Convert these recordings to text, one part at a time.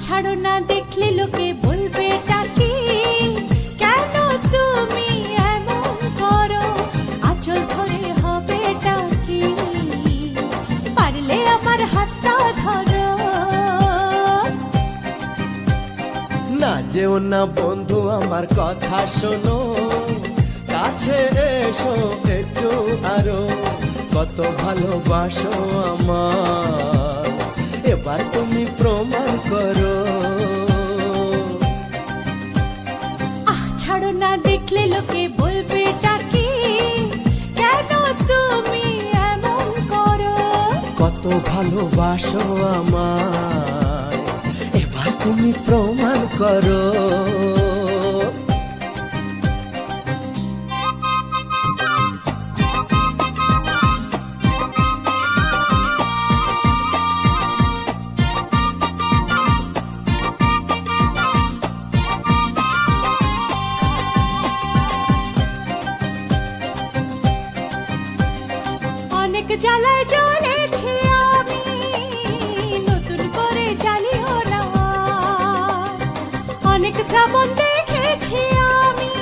ছাড়ো না, দেখলে লোকে বলবে টাকি, কেন তুমি এমন করো, আঁচল ধরে হবে টাকি, পারলে আমার হাতটা ধরো। না যেও না বন্ধু, আমার কথা শোনো, কাছে এসো একটু আরো, কত ভালোবাসো আমার, এবার তুমি প্রমাণ করো। ছাড়ো না, দেখলে লোকে বলবে টাকি, কেন তুমি এমন করো, কত ভালোবাসো আমার, এবার তুমি প্রমাণ করো। অনেক জ্বালায় জ্বলেছি আমি, নতুন করে জ্বালিও না, অনেক শ্রাবণ দেখেছি আমি,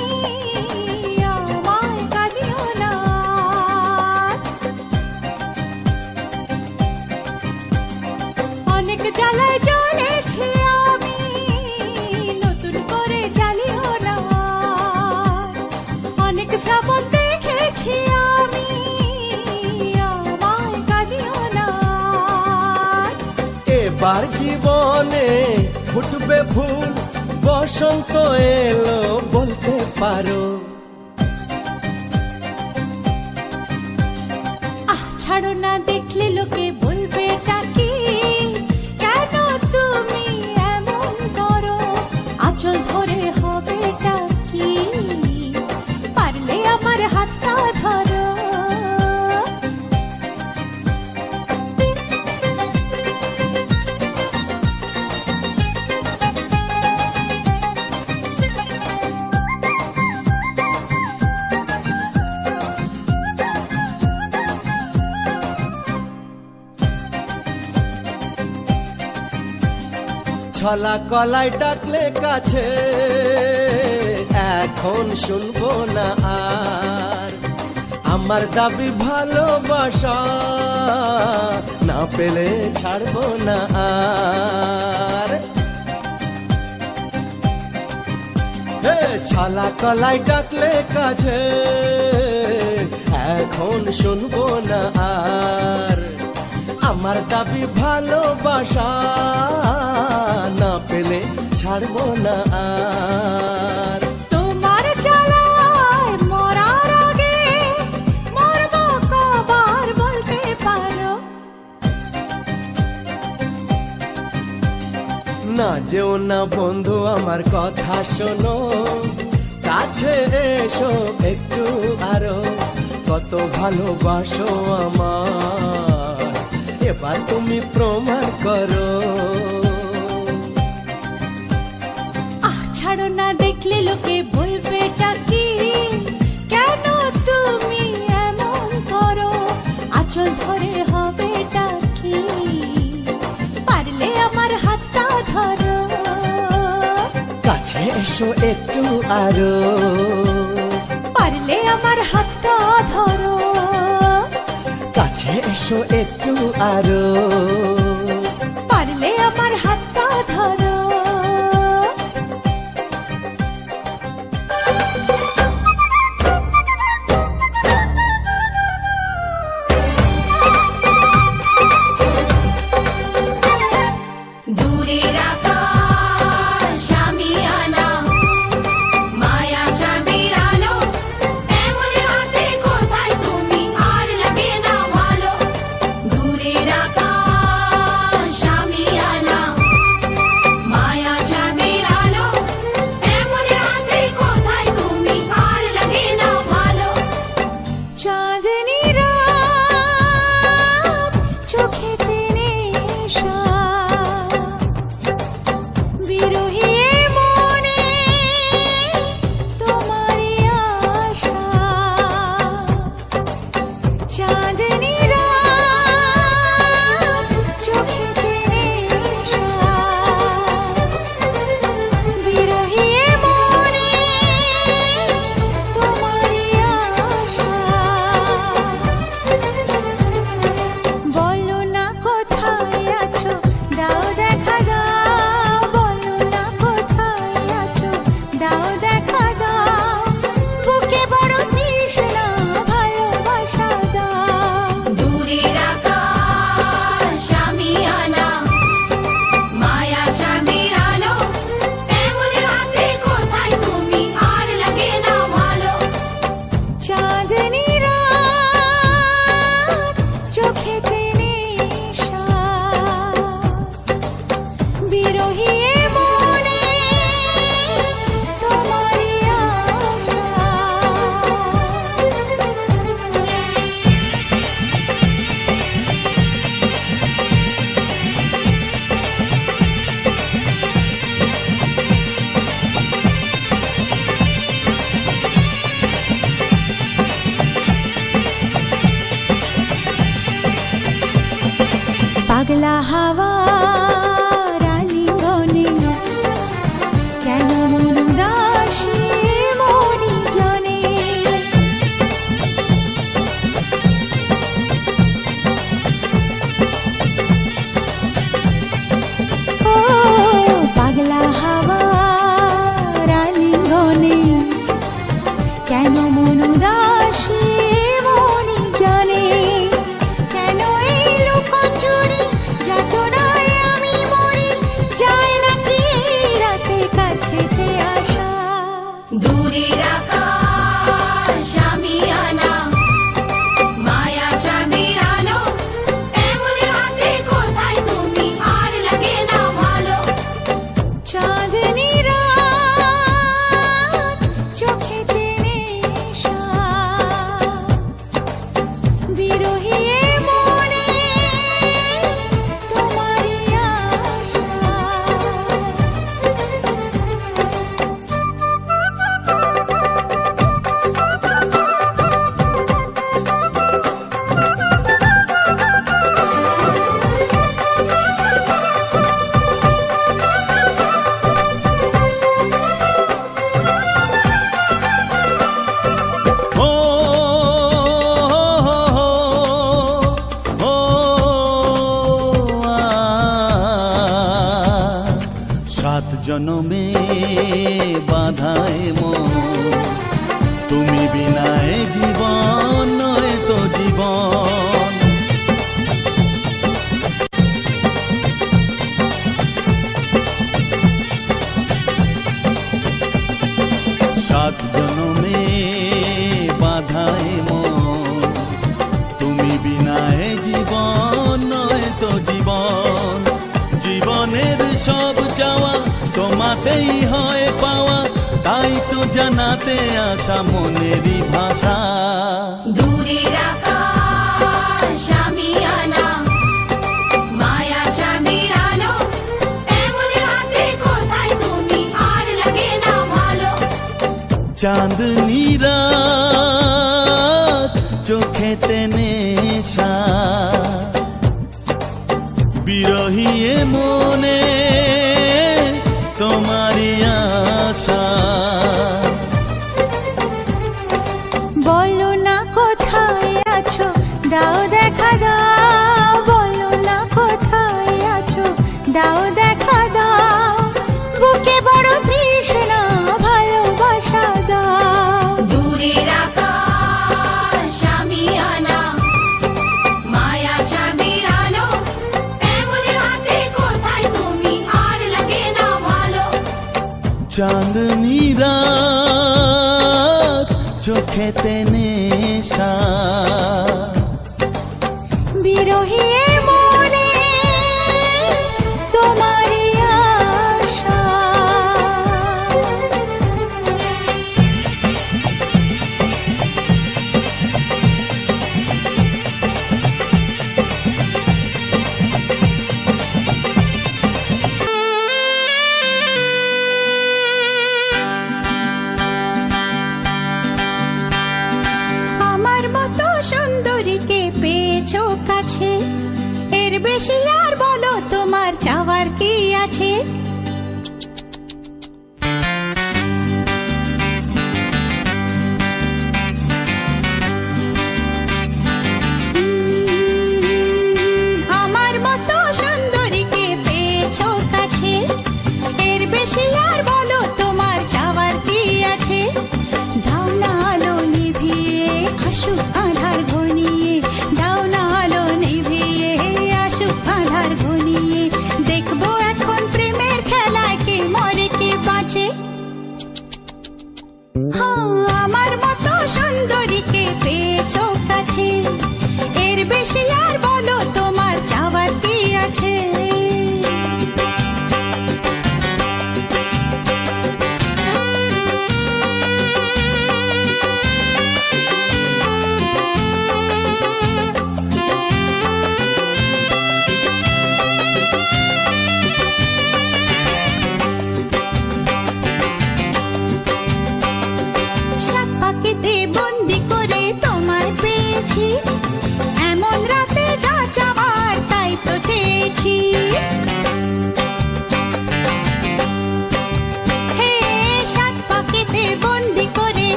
আমায় কাঁদিও না। অনেক জ্বালায় জ্বলেছি আমি, নতুন করে জ্বালিও না, অনেক শ্রাবণ দেখেছি আমি, এবার জীবনে ফুটবে ফুল, বসন্ত এলো বলতে পারো। ছাড়ো না, দেখলে লোকে বলবে টাকি, কেন তুমি এমন করো, আঁচল ধরে হবে টাকি, পারলে আমার হাতটা ধরো। ছলা কলাই ডাকলে কাছে, এখন শুনবো না আর, আমার দাবি ভালোবাসা, না পেলে ছাড়বো না আর। ছলা কলাই ডাকলে কাছে, এখন শুনবো না আর, আমার দাবি ভালোবাসা, না পেলে ছাড়বো না আর। তোমার জ্বালায় মরার আগে মরবো কবার বলতে পারো। না যেও না বন্ধু, আমার কথা শোনো, কাছে এসো একটু আরো, কত ভালোবাসো আমার, এবার তুমি প্রমাণ করো। ছাড়ো না, দেখলে লোকে বলবে টাকি, কেন তুমি এমন করো, আঁচল ধরে হবে টাকি, পারলে আমার হাতটা ধরো। কাছে এসো একটু আরো, পারলে আমার হাতটা ধরো। কাছে এসো একটু আরো, পারলে আমার হাতটা ধরো। দূরের আকাশ আমি আনা, মায়া চাঁদের আলো, এমন রাতে কোথায় তুমি, আর লাগে না ভালো। দূরের আকাশ বিরহী এ মনে তোমারই আশা। পাগলা হাওয়া রানীগণে কেন মন উদাসী মনি জনে। ও পাগলা হাওয়া রানীগণে কেন মন উদাসী মনি জনে। কেন এই লুকোচুরি যাতনায় আমি মরি, যায় নাকি এই রাতে কাছেতে আসা। দূরের আকাশ আমিয়ানা, মায়া চাঁদের আলো, এমন রাতে কোথায় তুমি, আর লাগে না ভালো। চাঁদনি রাত চোখেতে নেশা, বিরহী এ মনে তোমারই আশা। ও সাত জনমে বাধায় মন, তুমি বিনায় জীবন নয় তো জীবন। সাত জনমে বাধায় মন, তুমি বিনায় জীবন নয় তো জীবন। জীবনের সব চাওয়া তোমাতেই হয় পাওয়া, তাই তো জানাতে আসা মনেরই ভাষা। দূরের আকাশ আমিয়ানা, মায়া চাঁদের আলো, এমন রাতে কোথায় তুমি, আর লাগে না ভালো। চাঁদনি রাত চোখেতে নেশা, বিরহী এ মনে তোমারই আশা। বলো না কোথায় আছো, দাও দেখা দাও। বলো না কোথায় আছো, দাও দেখা দাও। বুকে বড় তৃষ্ণা, ভালোবাসা দাও। দূরের আকাশ আমিয়ানা, মায়া চাঁদের আলো, এমন রাতে কোথায় তুমি, আর লাগে না ভালো। চাঁদনি রাত চোখেতে নেশা, বিরহী এ মনে তোমারই আশা। আমার মতো সুন্দরীকে পেয়েছো কাছে, এর বেশি আর বলো তোমার চাওয়ার কি আছে। আমার মতো সুন্দরীকে পেয়েছো কাছে, এর বেশি আর বলো তোমার চাওয়ার কি আছে। দাও না আলো নিভিয়ে, আসুক আধার ঘনিয়ে। দাও না আলো নিভিয়ে, আসুক আধার ঘনিয়ে। দেখবো এখন প্রেমের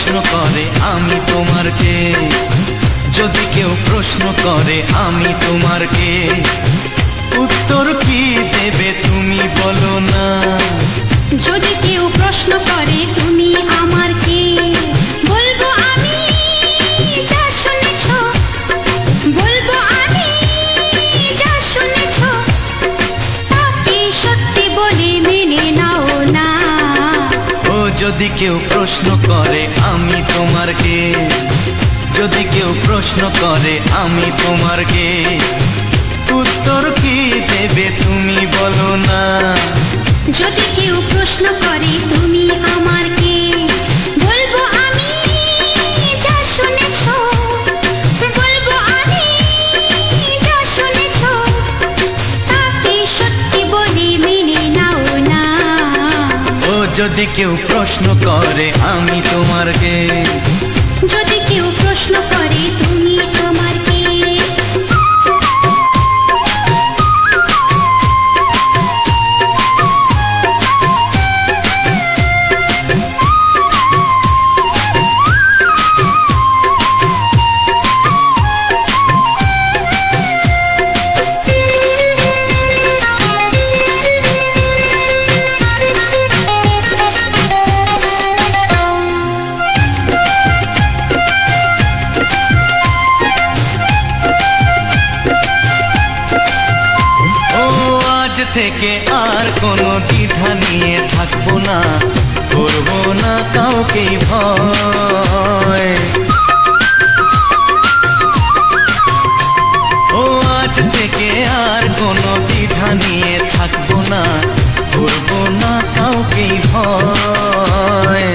প্রশ্ন করে আমি তোমার কে, যদি কেউ প্রশ্ন করে আমি তোমার কে, উত্তর কি দেবে তুমি বলো না। যদি কেউ প্রশ্ন করে তুমি আমার কে, বলবো আমি যা শুনেছ, বলবো আমি যা শুনেছ, তাকে সত্যি বলে মেনে নাও না। ও যদি কেউ প্রশ্ন করে আমি তোমার কে, যদি কেউ প্রশ্ন করে আমি তোমার কে, উত্তর কি দেবে তুমি বলো না। যদি কেউ প্রশ্ন করে তুমি আমার কে, বলবো আমি যা শুনেছ, বলবো আমি যা শুনেছ, তাকে সত্যি বলে মেনে নাও না। ও যদি কেউ প্রশ্ন করে আমি তোমার কে, যদি কেউ প্রশ্ন করে তুমি আমার কে। থেকে আর কোনো দ্বিধা নিয়ে থাকবো না, করবো না কাউকেই ভয়। ও আজ থেকে আর কোনো দ্বিধা নিয়ে থাকবো না, করবো না কাউকেই ভয়।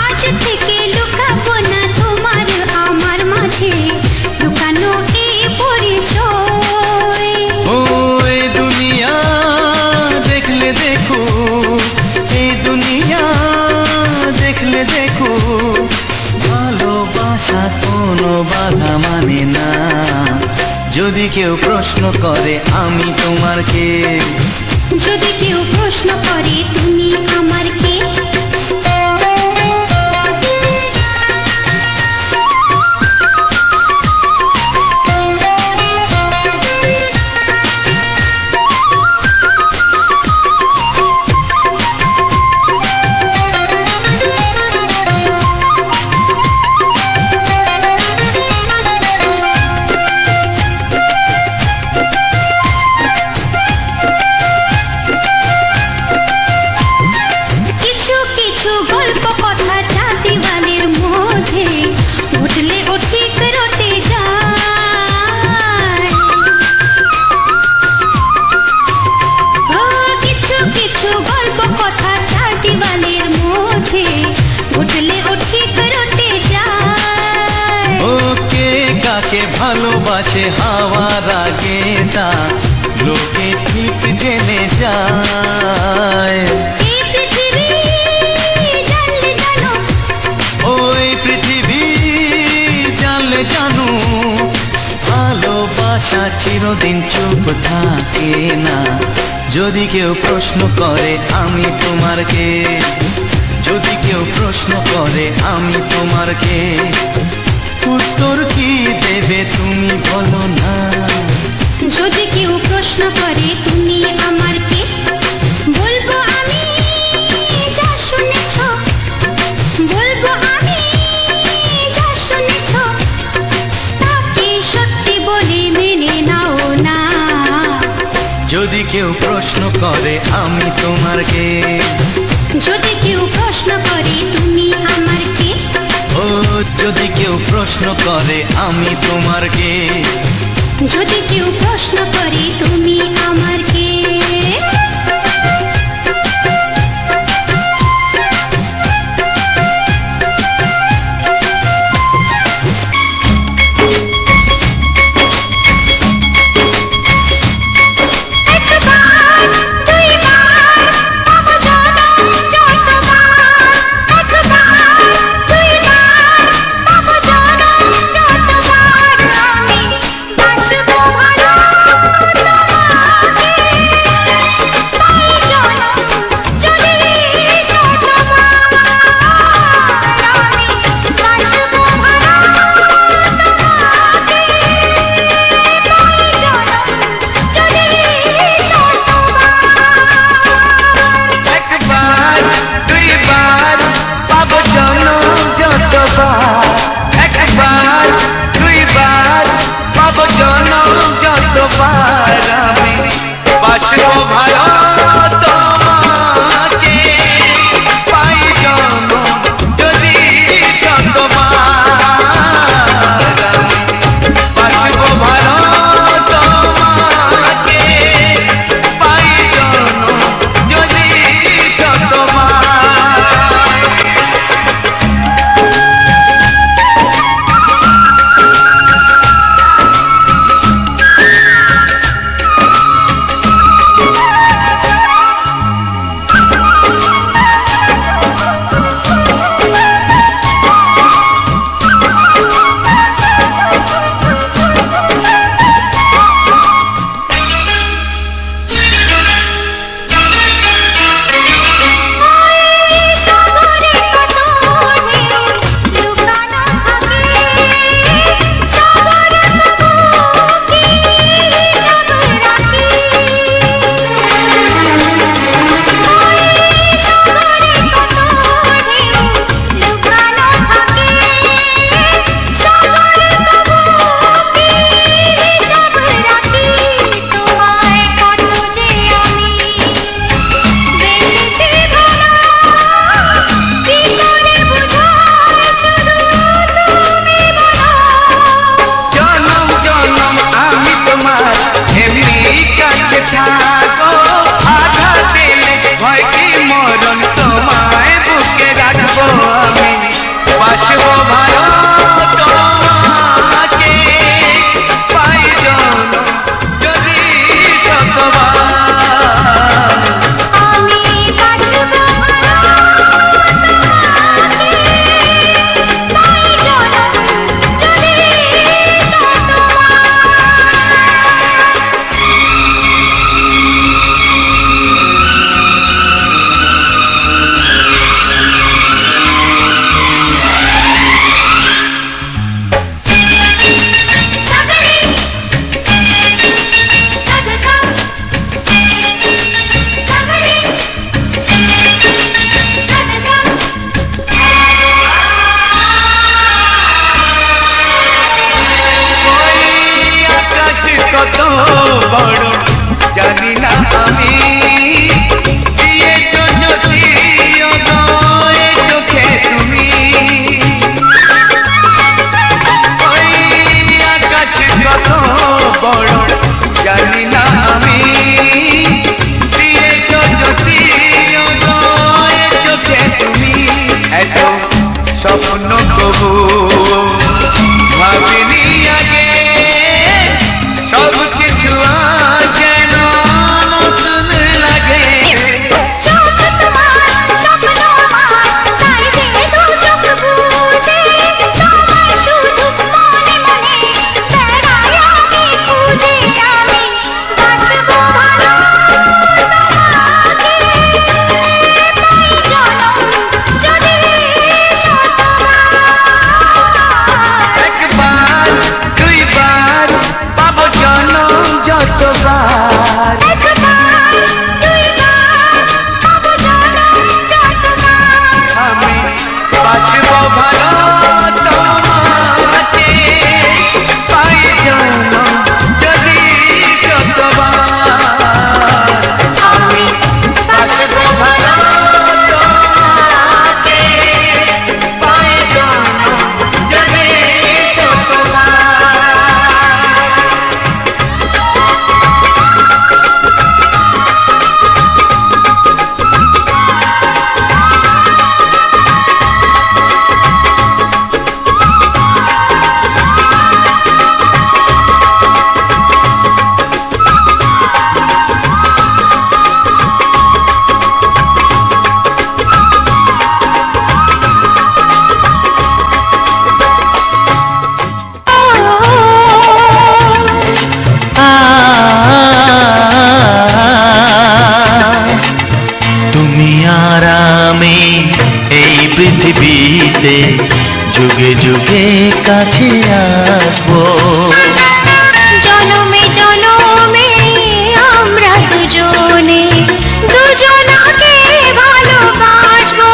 আজ থেকে লুকাবো না তোমার আমার মাঝে লুকানো এই পরিচয়। ও এই দুনিয়া দেখলে দেখো, এই দুনিয়া দেখলে দেখো, ভালোবাসা কোনো বাধা মানে না। যদি কেউ প্রশ্ন করে আমি তোমার কে, যদি কেউ প্রশ্ন করে তুমি আমার কে। ভালোবাসে হাওয়ার আগে তা লোকে ঠিক জেনে যায়। ওই পৃথিবী জানলে জানো, ভালোবাসা চিরদিন চুপ থাকে না। যদি কেউ প্রশ্ন করে আমি তোমার কে, যদি কেউ প্রশ্ন করে আমি তোমার কে, উত্তর কি দেবে তুমি বলো না। যদি কেউ প্রশ্ন করে তুমি আমার কে, বলবো আমি যা শুনেছ, বলবো আমি যা শুনেছ, তাকে সত্যি বলে মেনে নাও না। যদি কেউ প্রশ্ন করে আমি তোমার কে, যদি কেউ প্রশ্ন করে তুমি আমার কে, ও যদি কেউ প্রশ্ন করে আমি তোমার কে, যদি কেউ প্রশ্ন করে তুমি আমার কে। শতবার আমি বাসবো ভালো তোমাকে, পাই জন্ম যদি শতবার আমি বাসবো ভালো তোমাকে, পাই জন্ম যদি শতবার। সাগরে কত ঢেউ লুকানো থাকে, সাগর তবু কি হিসাব রাখে? সাগরে কত ঢেউ লুকানো থাকে, সাগর তবু কি হিসাব রাখে? তোমায় কত যে আমি বেশি ভালো, কি করে বুঝাই শুধু তুমি বলো। জনম জনম আমি তোমার এমনি কাছে থাকো, আঘাত দিলে ভয় কি মরণ তোমায় বুকে রাখবো আমি বাসবো ভালো তোমাকে, পাই জন্ম যদি শতবার। আমি বাসবো ভালো তোমাকে, পাই জনম যদি শতবার। সাগরে সাগর সাগরে ওই আকাশ কত বড় জানি না আমি, দিয়েছো যদি অদয় চোখে তুমি। ওই আকাশ কত বড় জানি না আমি, দিয়েছো যদি অদয় চোখে তুমি। এত স্বপ্ন কবু ভাবিনি আগে, সব কিছু আজ যেন নতুন লাগে। চোখ তোমার স্বপ্ন আমার, তাই যে দু চোখ বুঝে তোমায় শুধু মনে মনে বেড়াই আমি খুঁজে। আমি বাসবো ভালো তোমাকে, পাই জনম যদি শতবার। একবার দুইবার পাবো জনম যতবার, একবার দুইবার পাবো জনম যতবার। আমি বাসবো ভালো তোমাকে, পাই জন্ম যদি শতবার। আমি বাসবো ভালো তোমাকে, পাই জন্ম যদি শতবার। তুমি আর আমি এই পৃথিবীতে যুগে যুগে কাছে আসবো। জনমে জনমে আমরা দুজনে দুজনাকে ভালোবাসবো।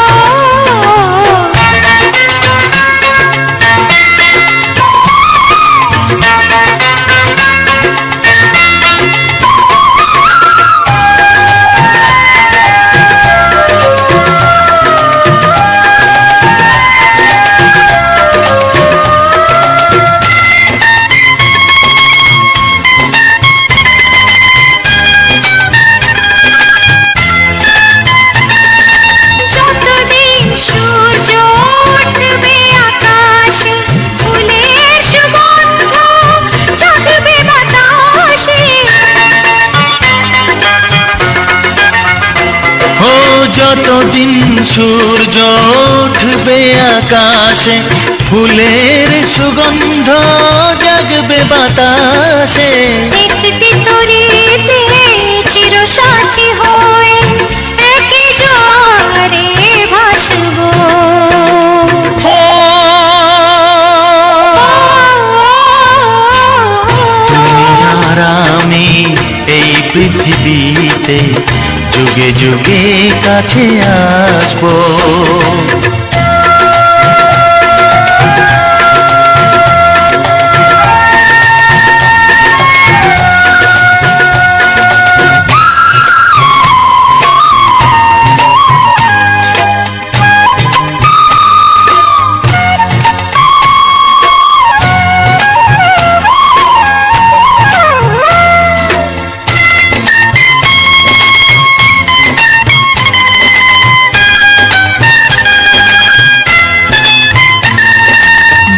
যতদিন সূর্য উঠবে আকাশে, ফুলের সুগন্ধ জাগবে বাতাসে। একটি তরিতে চিরসাথী হয়ে একই জোয়ারে ভাসবো। তুমি আর আমি এই পৃথিবীতে যুগে যুগে কাছে আসবো।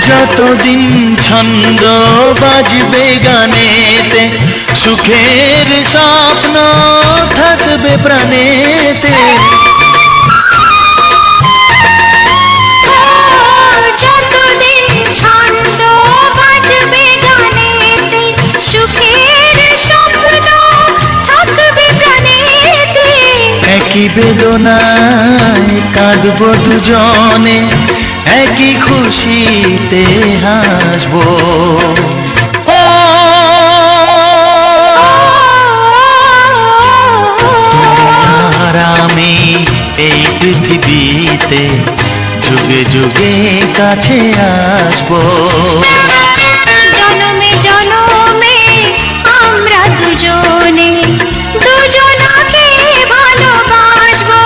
যতদিন ছন্দ বাজবে গানেতে, সুখের স্বপ্ন থাকবে প্রাণেতে। যতদিন ছন্দ বাজবে গানেতে, সুখের স্বপ্ন থাকবে প্রাণেতে। একই বেদনায় কাঁদবো দুজনে, একই খুশিতে হাসবো। তোমার আমি এই পৃথিবীতে যুগে যুগে কাছে আসবো। জনমে জনমে আমরা দুজনে দুজনাকে ভালোবাসবো।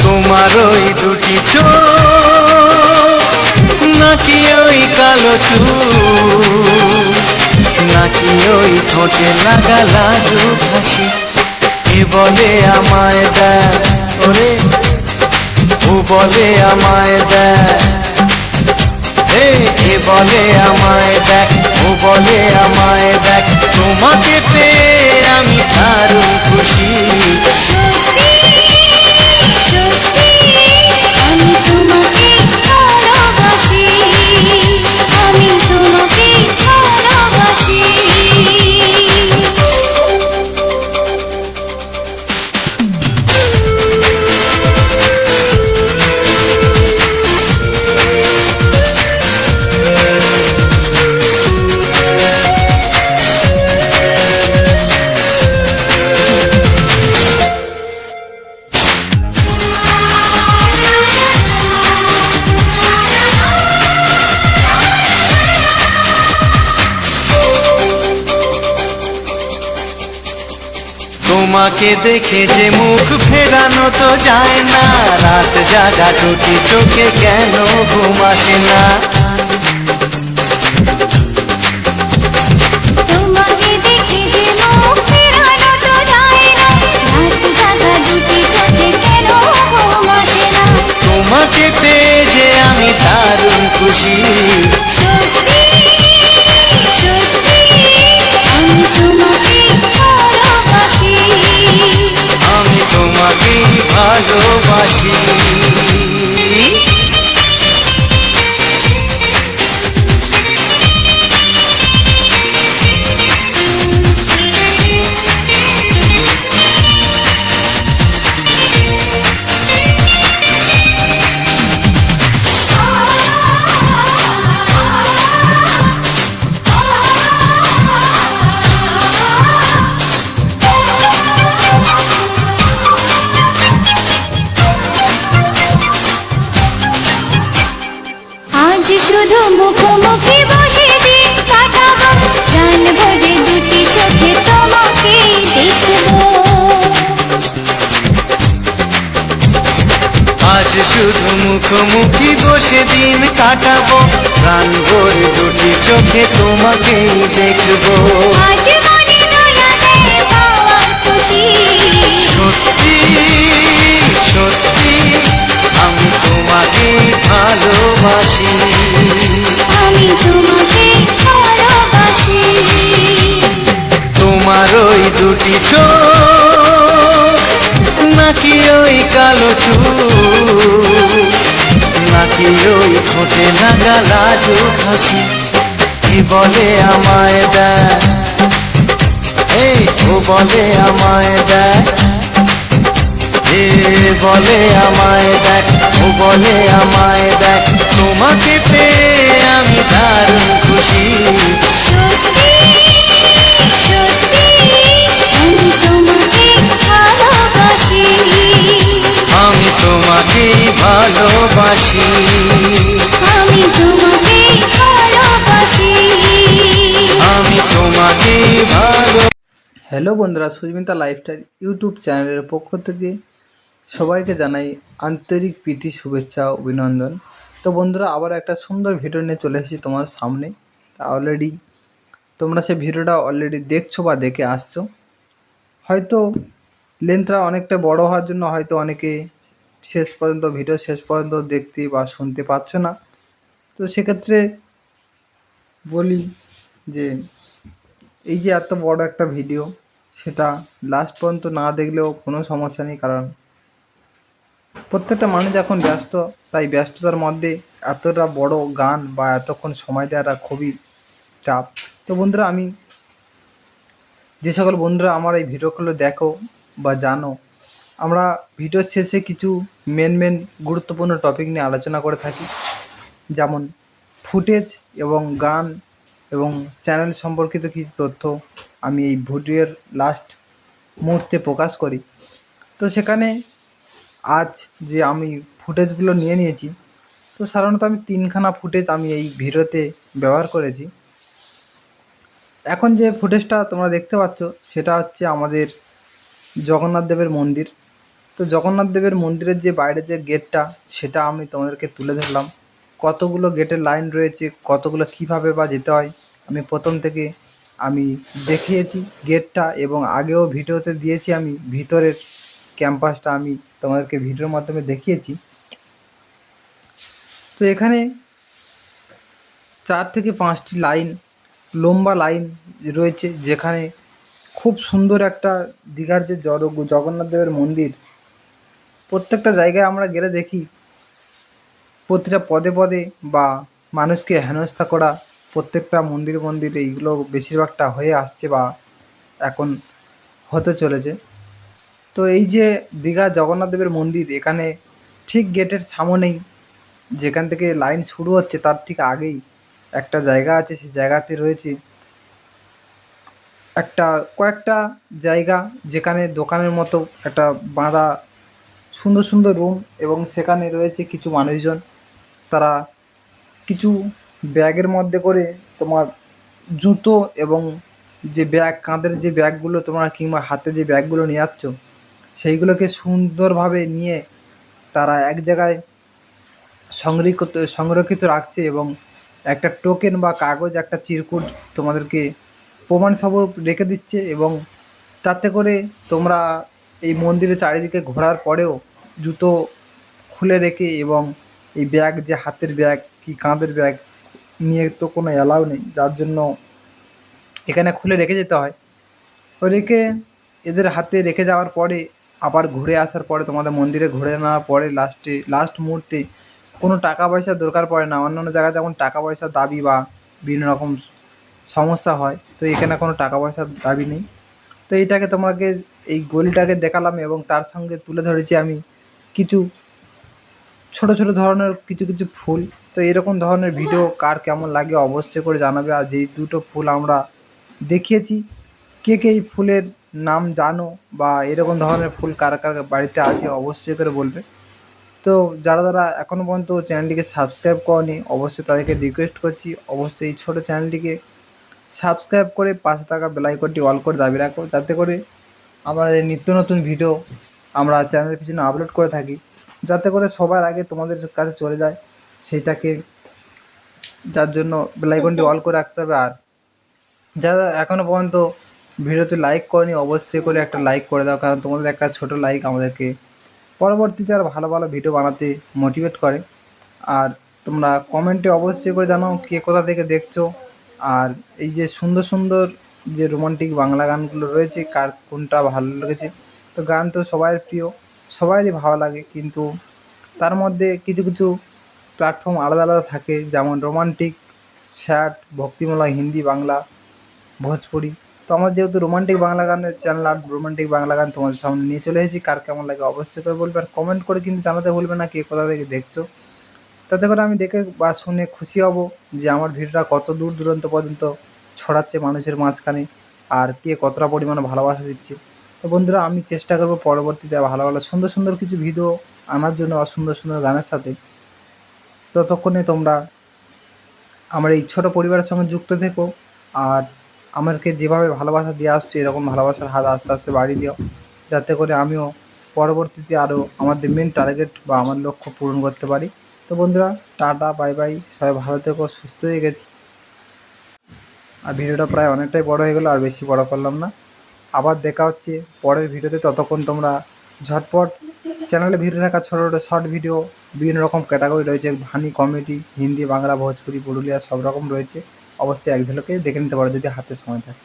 তোমার ওই দুটি চোখ, নাকি ওই কালো চুল, নাকি ওই ঠোঁটে লাগা লাজুক হাসি, কে বলে আমায় দেখ ওরে, ও বলে আমায় দেখ, কে বলে আমায় দেখ, ও বলে আমায় দেখ। তোমাকে পেয়ে আমি দারুণ খুশি। সত্যি সত্যি আমি তোমাকে ভালোবাসি, আমি তোমাকে ভালোবাসি। তোমাকে দেখে যে মুখ ফেরানো তো যায় না, রাত জাগা দুটি চোখে কেন ঘুম আসে না। তোমাকে দেখে যে মুখ ফেরানো তো যায় না, রাত জাগা দুটি চোখে কেন ঘুম আসে না। তোমাকে পেয়ে যে আমি দারুণ খুশি। সত্যি সত্যি আমি তোমাকে ভালোবাসি, আমি তোমাকেই ভালোবাসি। আজ শুধু মুখোমুখি বসে দিন কাটাবো, প্রাণ ভরে দুটি চোখে তোমাকে দেখবো। আজ শুধু মুখোমুখি বসে দিন কাটাবো, প্রাণ ভরে দুটি চোখে তোমাকেই দেখবো। আজ মনে নয়া দেয় পাওয়ার খুশি, ওই ঠোঁটে লাগা লাজুক হাসি কি বলে আমায় দেখ, এই ও বলে আমায় দেখ, এ বলে আমায় দেখ, ও বলে আমায় দেখ, তোমাকে পেয়ে আমি দারুণ খুশি। সত্যি সত্যি আমি তোমাকে ভালোবাসি, আমি তোমাকেই ভালোবাসি, আমি তোমাকে ভালোবাসি, আমি তোমাকেই ভালো। হ্যালো বন্ধুরা, সুস্মিতা লাইফস্টাইল ইউটিউব চ্যানেলের পক্ষ থেকে সবাইকে জানাই আন্তরিক প্রীতি, শুভেচ্ছা, অভিনন্দন। তো বন্ধুরা, আবার একটা সুন্দর ভিডিও নিয়ে চলে এসেছি তোমার সামনে। অলরেডি তোমরা সেই ভিডিওটা অলরেডি দেখছো বা দেখে আসছো। হয়তো লেন্থটা অনেকটা বড় হওয়ার জন্য হয়তো অনেকে ভিডিও শেষ পর্যন্ত দেখতে বা শুনতে পাচ্ছ না। তো সেক্ষেত্রে বলি যে এই যে এত বড় একটা ভিডিও, সেটা লাস্ট পর্যন্ত না দেখলেও কোনো সমস্যা নেই, কারণ প্রত্যেকটা মানুষ এখন ব্যস্ত, তাই ব্যস্ততার মধ্যে এতটা বড় গান বা এতক্ষণ সময় দেওয়াটা খুবই চাপ। তো বন্ধুরা, আমি যে সকল বন্ধুরা আমার এই ভিডিওগুলো দেখো বা জানো, আমরা ভিডিওর শেষে কিছু মেন গুরুত্বপূর্ণ টপিক নিয়ে আলোচনা করে থাকি, যেমন ফুটেজ এবং গান এবং চ্যানেল সম্পর্কিত কিছু তথ্য আমি এই ভিডিওর লাস্ট মুহূর্তে প্রকাশ করি। তো সেখানে আজ যে আমি ফুটেজগুলো নিয়ে নিয়েছি, তো সাধারণত আমি 3খানা ফুটেজ আমি এই ভিডিওতে ব্যবহার করেছি। এখন যে ফুটেজটা তোমরা দেখতে পাচ্ছ সেটা হচ্ছে আমাদের জগন্নাথ দেবের মন্দির। তো জগন্নাথ দেবের মন্দিরের যে বাইরে যে গেটটা, সেটা আমি তোমাদেরকে তুলে ধরলাম। কতগুলো গেটের লাইন রয়েছে, কতগুলো কীভাবে বা যেতে হয়, আমি প্রথম থেকে আমি দেখিয়েছি গেটটা, এবং আগেও ভিডিওতে দিয়েছি আমি ভিতরের ক্যাম্পাসটা আমি তোমাদেরকে ভিডিওর মাধ্যমে দেখিয়েছি। তো এখানে 4 থেকে 5টি লাইন, লম্বা লাইন রয়েছে, যেখানে খুব সুন্দর একটা দীঘার যে জগন্নাথ দেবের মন্দির, প্রত্যেকটা জায়গায় আমরা গেলে দেখি প্রতিটা পদে পদে বা মানুষকে হেনস্থা করা, প্রত্যেকটা মন্দির এইগুলো বেশিরভাগটা হয়ে আসছে বা এখন হতে চলেছে। তো এই যে দীঘা জগন্নাথ দেবের মন্দির, এখানে ঠিক গেটের সামনেই, যেখান থেকে লাইন শুরু হচ্ছে তার ঠিক আগেই একটা জায়গা আছে। সেই জায়গাতে রয়েছে কয়েকটা জায়গা, যেখানে দোকানের মতো একটা বাঁধা সুন্দর রুম, এবং সেখানে রয়েছে কিছু মানুষজন। তারা কিছু ব্যাগের মধ্যে করে তোমার জুতো এবং যে ব্যাগ, কাঁধের যে ব্যাগগুলো তোমরা কিংবা হাতে যে ব্যাগগুলো নিয়ে যাচ্ছ, সেইগুলোকে সুন্দরভাবে নিয়ে তারা এক জায়গায় সংরক্ষিত রাখছে, এবং একটা টোকেন বা কাগজ, একটা চিরকুট তোমাদেরকে প্রমাণস্বরূপ রেখে দিচ্ছে। এবং তাতে করে তোমরা এই মন্দিরের চারিদিকে ঘোরার পরেও জুতো খুলে রেখে, এবং এই ব্যাগ যে হাতের ব্যাগ কি কাঁধের ব্যাগ নিয়ে তো কোনো অ্যালাউ নেই, যার জন্য এখানে খুলে রেখে যেতে হয়। রেখে এদের হাতে রেখে যাওয়ার পরে আবার ঘুরে আসার পরে, তোমাদের মন্দিরে ঘুরে নেওয়ার পরে লাস্ট মুহূর্তে কোনো টাকা পয়সার দরকার পড়ে না। অন্যান্য জায়গায় যেমন টাকা পয়সার দাবি বা বিভিন্ন রকম সমস্যা হয়, তো এখানে কোনো টাকা পয়সার দাবি নেই। তো এইটাকে তোমাকে এই গলিটাকে দেখালাম, এবং তার সঙ্গে তুলে ধরেছি আমি কিছু ছোট ধরনের কিছু ফুল। তো এরকম ধরনের ভিডিও কার কেমন লাগে অবশ্যই করে জানাবে। আর যেই দুটো ফুল আমরা দেখিয়েছি, কে এই ফুলের নাম জানো বা এরকম ধরনের ফুল কার বাড়িতে আছে অবশ্যই করে বলবে। তো যারা এখনও পর্যন্ত চ্যানেলটিকে সাবস্ক্রাইব করনি, অবশ্যই তাদেরকে রিকোয়েস্ট করছি, অবশ্যই এই ছোটো চ্যানেলটিকে সাবস্ক্রাইব করে পাশে থাকা বেল আইকনটি অল করে দাবি রাখো, যাতে করে আমরা এই নিত্য নতুন ভিডিও আমরা চ্যানেলের পিছনে আপলোড করে থাকি, যাতে করে সবার আগে তোমাদের কাছে চলে যায় সেইটাকে, যার জন্য বেল আইকনটি অল করে রাখতে হবে। আর যারা এখনও পর্যন্ত ভিডিওতে লাইক করনি, অবশ্যই করে একটা লাইক করে দাও, কারণ তোমাদের একটা ছোটো লাইক আমাদেরকে পরবর্তীতে আর ভালো ভিডিও বানাতে মোটিভেট করে। আর তোমরা কমেন্টে অবশ্যই করে জানাও কে কোথা থেকে দেখছো, আর এই যে সুন্দর যে রোমান্টিক বাংলা গানগুলো রয়েছে কার কোনটা ভালো লেগেছে। তো গান তো সবাই প্রিয়, সবারই ভালো লাগে, কিন্তু তার মধ্যে কিছু প্ল্যাটফর্ম আলাদা আলাদা থাকে, যেমন রোমান্টিক, স্যাড, ভক্তিমূলক, হিন্দি, বাংলা, ভোজপুরি। তো আমার যেহেতু রোমান্টিক বাংলা গানের চ্যানেল, আর রোমান্টিক বাংলা গান তোমাদের সামনে নিয়ে চলে এসেছি। কার কেমন লাগে অবশ্যই করে বলবে, আর কমেন্ট করে কিন্তু জানাতে ভুলবে না কে কোথা থেকে দেখছো। তাতে করে আমি দেখে বা শুনে খুশি হব যে আমার ভিডিওটা কত দূর দূরান্ত পর্যন্ত ছড়াচ্ছে মানুষের মাঝখানে, আর কে কতটা পরিমাণে ভালোবাসা দিচ্ছে। তো বন্ধুরা, আমি চেষ্টা করবো পরবর্তীতে ভালো ভালো সুন্দর সুন্দর কিছু ভিডিও আনার জন্য, আর সুন্দর সুন্দর গানের সাথে। ততক্ষণে তোমরা আমার এই ছোটো পরিবারের সঙ্গে যুক্ত থেকো, আর আমাকে যেভাবে ভালোবাসা দিয়ে আসছে এরকম ভালোবাসার হাত আস্তে আস্তে বাড়িয়ে দিও, যাতে করে আমিও পরবর্তীতে আরও আমাদের মেন টার্গেট বা আমার লক্ষ্য পূরণ করতে পারি। তো বন্ধুরা, টাটা, বাই বাই, সবাই ভালো থেকো, সুস্থ হয়ে গেছে। আর ভিডিওটা প্রায় অনেকটাই বড় হয়ে গেলো, আর বেশি বড় করলাম না। আবার দেখা হচ্ছে পরের ভিডিওতে। ততক্ষণ তোমরা ঝটপট চ্যানেলে ভিডিও থাকা ছোটো ছোটো শর্ট ভিডিও, বিভিন্ন রকম ক্যাটাগরি রয়েছে, ফানি, কমেডি, হিন্দি, বাংলা, ভোজপুরি, পুরুলিয়া, সব রকম রয়েছে। অবশ্যই এক ঝলকে দেখে নিতে পারো যদি হাতে সময় থাকে।